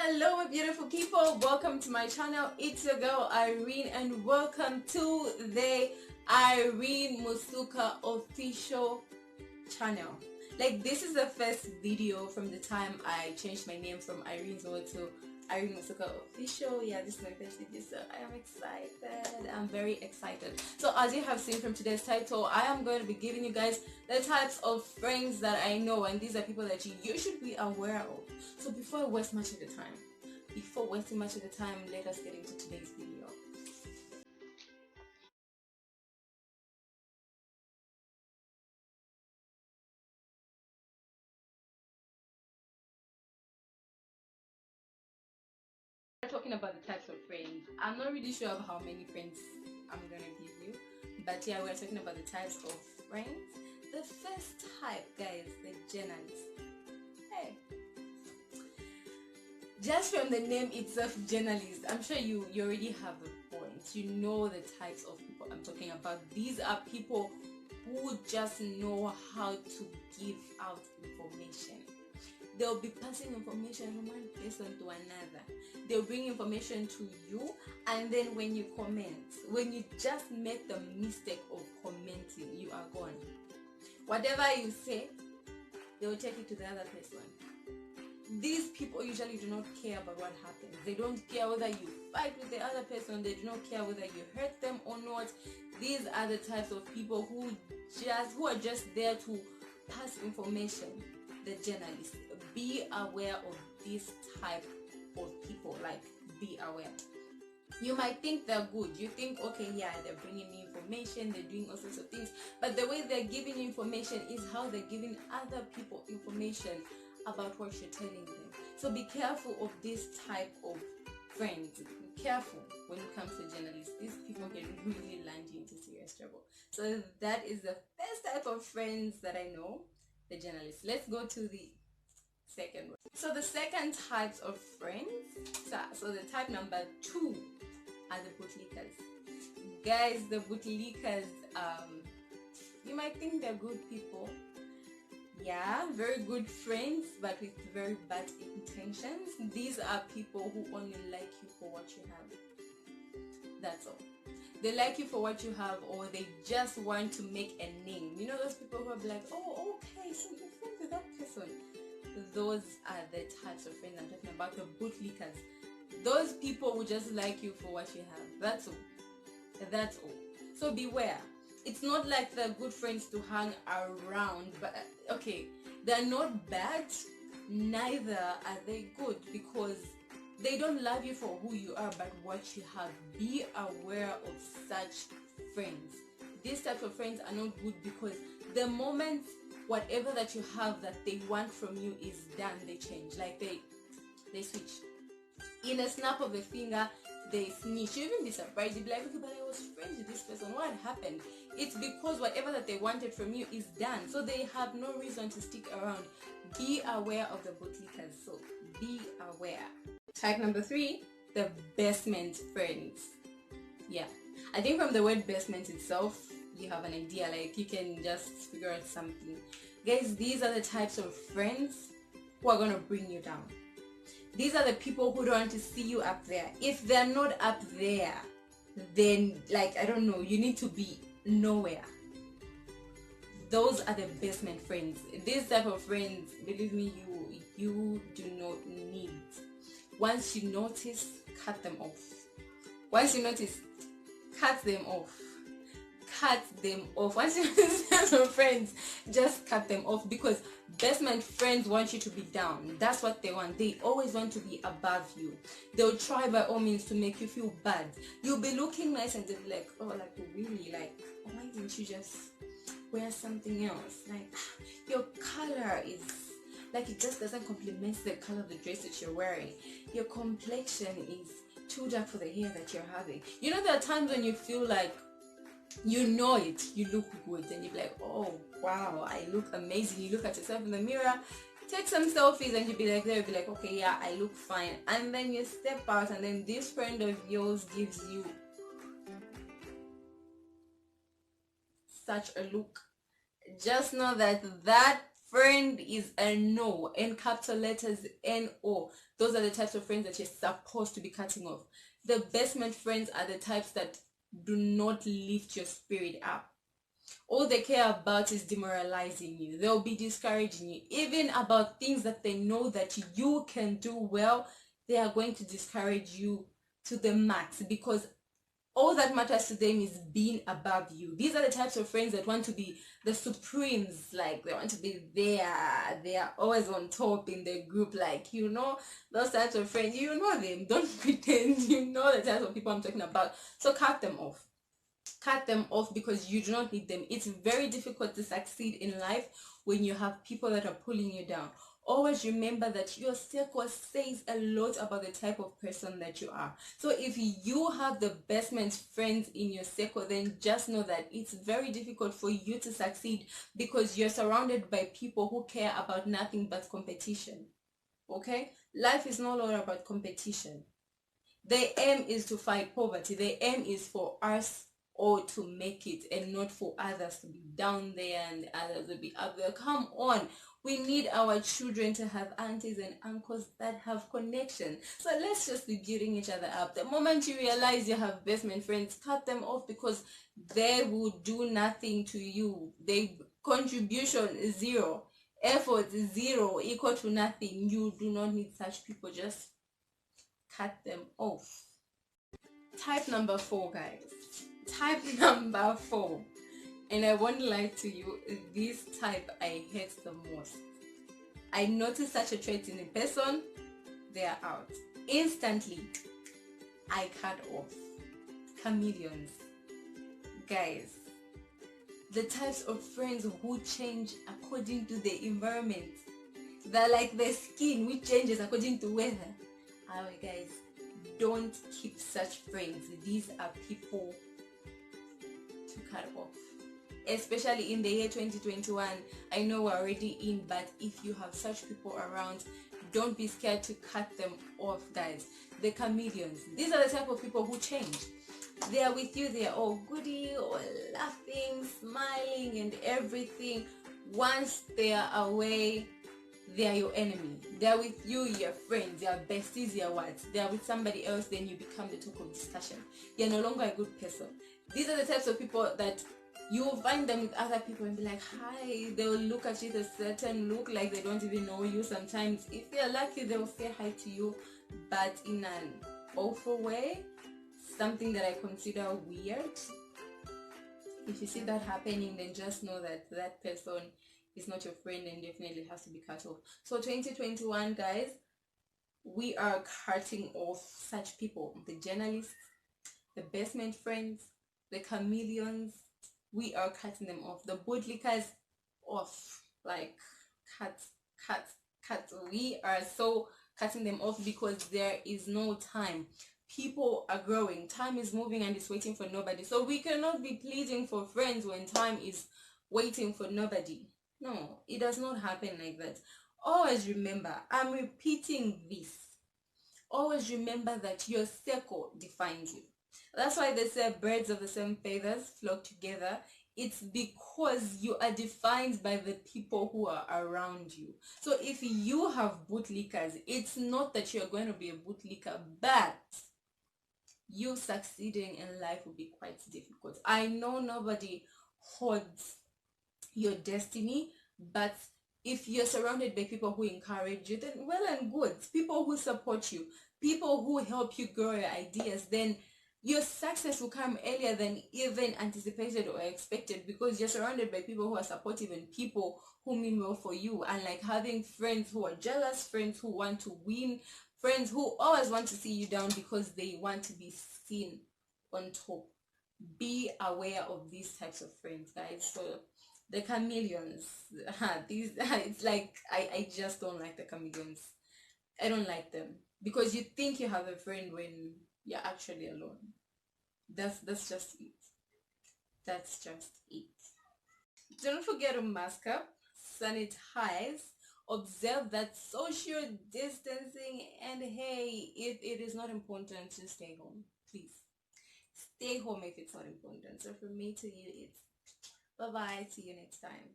Hello my beautiful people, welcome to my channel. It's your girl Irene and welcome to the Irene Musuka official channel. Like, this is the first video from the time I changed my name from Irene's World to Irene Musuka official. Yeah, this is my first video, so I am excited. I'm very excited. So as you have seen from today's title, I am going to be giving you guys the types of friends that I know, and these are people that you should be aware of. So before I waste much of the time, let us get into today's video. We're talking about the types of friends. I'm not really sure of how many friends I'm gonna give you, but yeah, we're talking about the types of friends. The first type, guys, the journalist. Hey, just from the name itself, journalist, I'm sure you already have a point. You know the types of people I'm talking about. These are people who just know how to give out information. They'll be passing information from one person to another. They'll bring information to you, and then when you comment, when you just make the mistake of commenting, you are gone. Whatever you say, they'll take it to the other person. These people usually do not care about what happens. They don't care whether you fight with the other person. They do not care whether you hurt them or not. These are the types of people who are just there to pass information. The journalists. Be aware of this type of people. Like, be aware. You might think they're good. You think, okay, yeah, they're bringing me information, they're doing all sorts of things, but the way they're giving you information is how they're giving other people information about what you're telling them. So be careful of this type of friends. Be careful when it comes to journalists. These people can really land you into serious trouble. So that is the first type of friends that I know, the journalists. Let's go to the second one. So the second types of friends, so the type number 2 are the bootlickers. Guys, the bootlickers, you might think they're good people. Yeah, very good friends, but with very bad intentions. These are people who only like you for what you have. That's all. They like you for what you have, or they just want to make a name. You know those people who are like, oh, okay, so you're friends with that person. Those are the types of friends I'm talking about, the bootlickers. Those people who just like you for what you have. That's all. That's all. So beware. It's not like they're good friends to hang around, but okay, they're not bad, neither are they good, because they don't love you for who you are but what you have. Be aware of such friends. These types of friends are not good, because the moment whatever that you have that they want from you is done, they change. Like they switch. In a snap of a finger, they snitch. You even be surprised. You'll be like, okay, but I was friends with this person. What happened? It's because whatever that they wanted from you is done. So they have no reason to stick around. Be aware of the bootlickers. So be aware. Type number 3, the bestment friends. Yeah. I think from the word bestment itself, you have an idea. Like, you can just figure out something. Guys, these are the types of friends who are going to bring you down. These are the people who don't want to see you up there. If they're not up there, then, like, I don't know, you need to be nowhere. Those are the basement friends. This type of friends, believe me, you do not need. Once you notice, cut them off. Once you notice, cut them off. Cut them off. Once you notice some friends, just cut them off, because bestment friends want you to be down. That's what they want. They always want to be above you. They'll try by all means to make you feel bad. You'll be looking nice and they'll be like, oh, like, really, like, why didn't you just wear something else? Like, your color is like, it just doesn't complement the color of the dress that you're wearing. Your complexion is too dark for the hair that you're having. You know, there are times when you feel like, you know it, you look good, and you're like, oh wow, I look amazing. You look at yourself in the mirror, take some selfies, and you'll be like, okay, yeah, I look fine. And then you step out, and then this friend of yours gives you such a look. Just know that friend is a no, in capital letters N-O. Those are the types of friends that you're supposed to be cutting off. The best man friends are the types that do not lift your spirit up. All they care about is demoralizing you. They'll be discouraging you. Even about things that they know that you can do well, they are going to discourage you to the max, because all that matters to them is being above you. These are the types of friends that want to be the supremes, like they want to be there. They are always on top in the group, like, you know, those types of friends. You know them. Don't pretend you know the types of people I'm talking about. So cut them off. Cut them off, because you do not need them. It's very difficult to succeed in life when you have people that are pulling you down. Always remember that your circle says a lot about the type of person that you are. So if you have the best man's friends in your circle, then just know that it's very difficult for you to succeed, because you're surrounded by people who care about nothing but competition. Okay? Life is no longer about competition. The aim is to fight poverty. The aim is for us all to make it, and not for others to be down there and others to be up there. Come on. We need our children to have aunties and uncles that have connection. So let's just be building each other up. The moment you realize you have best man friends, cut them off, because they will do nothing to you. Their contribution is zero. Effort is zero, equal to nothing. You do not need such people. Just cut them off. Type number 4, guys. Type number 4. And I won't lie to you, this type I hate the most. I notice such a trait in a person, they are out. Instantly, I cut off. Chameleons. Guys, the types of friends who change according to the environment. They're like the skin which changes according to weather. Guys, don't keep such friends. These are people to cut off. Especially in the year 2021. I know we're already in, but if you have such people around, don't be scared to cut them off, guys. The chameleons. These are the type of people who change. They are with you, they are all goody, all laughing, smiling and everything. Once they are away, they are your enemy. They are with you, your friends, your besties, your what. They are with somebody else, then you become the talk of discussion. You're no longer a good person. These are the types of people that you will find them with other people and be like, hi. They will look at you with a certain look, like they don't even know you. Sometimes, if you're lucky, they will say hi to you, but in an awful way, something that I consider weird. If you see that happening, then just know that that person is not your friend and definitely has to be cut off. So 2021, guys, we are cutting off such people. The journalists, the best man friends, the chameleons, we are cutting them off. The bootlickers, off. Like, cut. We are so cutting them off, because there is no time. People are growing. Time is moving and it's waiting for nobody. So we cannot be pleading for friends when time is waiting for nobody. No, it does not happen like that. Always remember, I'm repeating this. Always remember that your circle defines you. That's why they say birds of the same feathers flock together. It's because you are defined by the people who are around you. So if you have bootlickers, it's not that you're going to be a bootlicker, but you succeeding in life will be quite difficult. I know nobody holds your destiny, but if you're surrounded by people who encourage you, then well and good. People who support you, people who help you grow your ideas, then your success will come earlier than even anticipated or expected, because you're surrounded by people who are supportive and people who mean well for you. And like having friends who are jealous, friends who want to win, friends who always want to see you down because they want to be seen on top. Be aware of these types of friends, guys. So the chameleons, these it's like I just don't like the chameleons. I don't like them, because you think you have a friend when you're actually alone. That's just it. That's just it. Don't forget to mask up, sanitize, observe that social distancing, and hey, if it is not important, to stay home. Please stay home if it's not important. So from me to you, it's bye bye. See you next time.